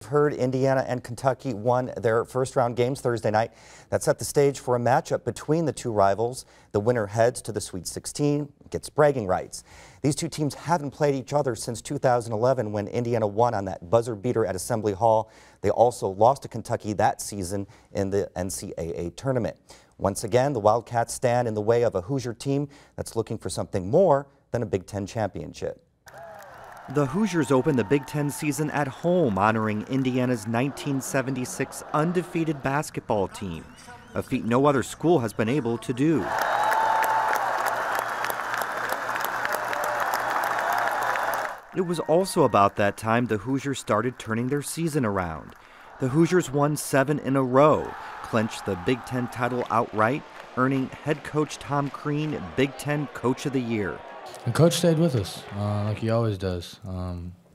Heard Indiana and Kentucky won their first-round games Thursday night. That set the stage for a matchup between the two rivals. The winner heads to the Sweet 16, gets bragging rights. These two teams haven't played each other since 2011 when Indiana won on that buzzer beater at Assembly Hall. They also lost to Kentucky that season in the NCAA tournament. Once again, the Wildcats stand in the way of a Hoosier team that's looking for something more than a Big Ten championship. The Hoosiers opened the Big Ten season at home, honoring Indiana's 1976 undefeated basketball team, a feat no other school has been able to do. It was also about that time the Hoosiers started turning their season around. The Hoosiers won 7 in a row, clinched the Big Ten title outright, earning head coach Tom Crean Big Ten Coach of the Year. The coach stayed with us, like he always does.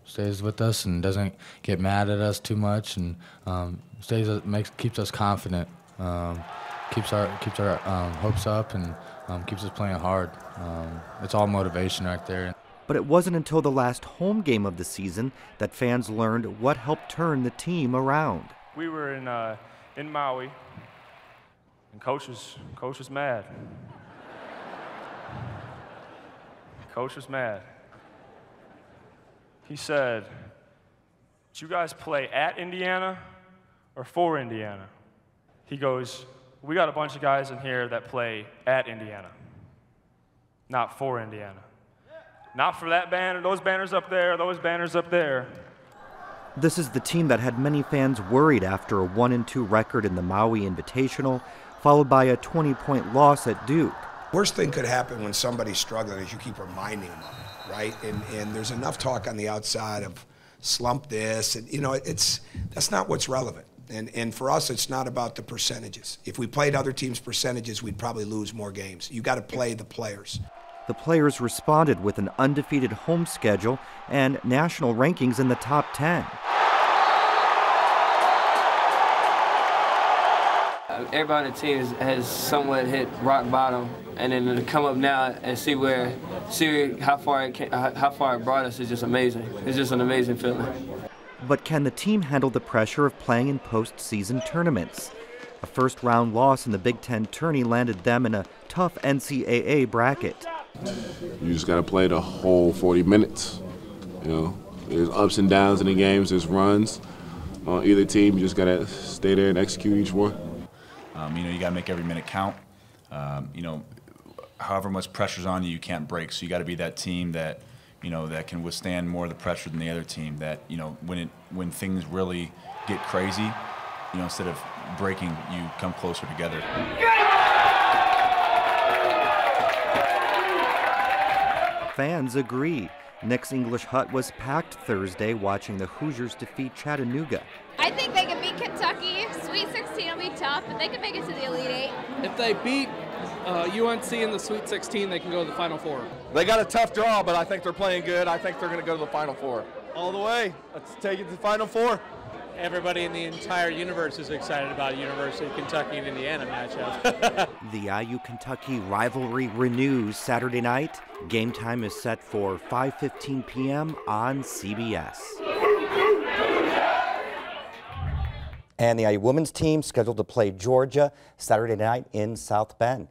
Stays with us and doesn't get mad at us too much, and keeps us confident, keeps our hopes up, and keeps us playing hard. It's all motivation right there. But it wasn't until the last home game of the season that fans learned what helped turn the team around. We were in Maui, and coach was mad. Coach was mad. He said, "Did you guys play at Indiana or for Indiana?" He goes, "We got a bunch of guys in here that play at Indiana, not for Indiana. Not for that banner, those banners up there, those banners up there." This is the team that had many fans worried after a 1-2 record in the Maui Invitational, followed by a 20-point loss at Duke. Worst thing could happen when somebody's struggling is you keep reminding them of it, right? And there's enough talk on the outside of slump this, and that's not what's relevant. And for us, it's not about the percentages. If we played other teams' percentages, we'd probably lose more games. You got to play the players. The players responded with an undefeated home schedule and national rankings in the top 10. Everybody on the team has somewhat hit rock bottom, and then to come up now and see how far it brought us is just amazing. It's just an amazing feeling. But can the team handle the pressure of playing in postseason tournaments? A first-round loss in the Big Ten tourney landed them in a tough NCAA bracket. You just got to play the whole 40 minutes. There's ups and downs in the games, there's runs. On either team, you just got to stay there and execute each one. You got to make every minute count. However much pressure's on you, you can't break. So you got to be that team that, that can withstand more of the pressure than the other team. That, when things really get crazy, instead of breaking, you come closer together. Fans agree. Nick's English Hut was packed Thursday watching the Hoosiers defeat Chattanooga. I think they can beat Kentucky. Sweet 16 will be tough, but they can make it to the Elite Eight. If they beat UNC in the Sweet 16, they can go to the Final Four. They got a tough draw, but I think they're playing good. I think they're going to go to the Final Four. All the way. Let's take it to the Final Four. Everybody in the entire universe is excited about University of Kentucky and Indiana matchup. The IU-Kentucky rivalry renews Saturday night. Game time is set for 5:15 p.m. on CBS. And the IU women's team scheduled to play Georgia Saturday night in South Bend.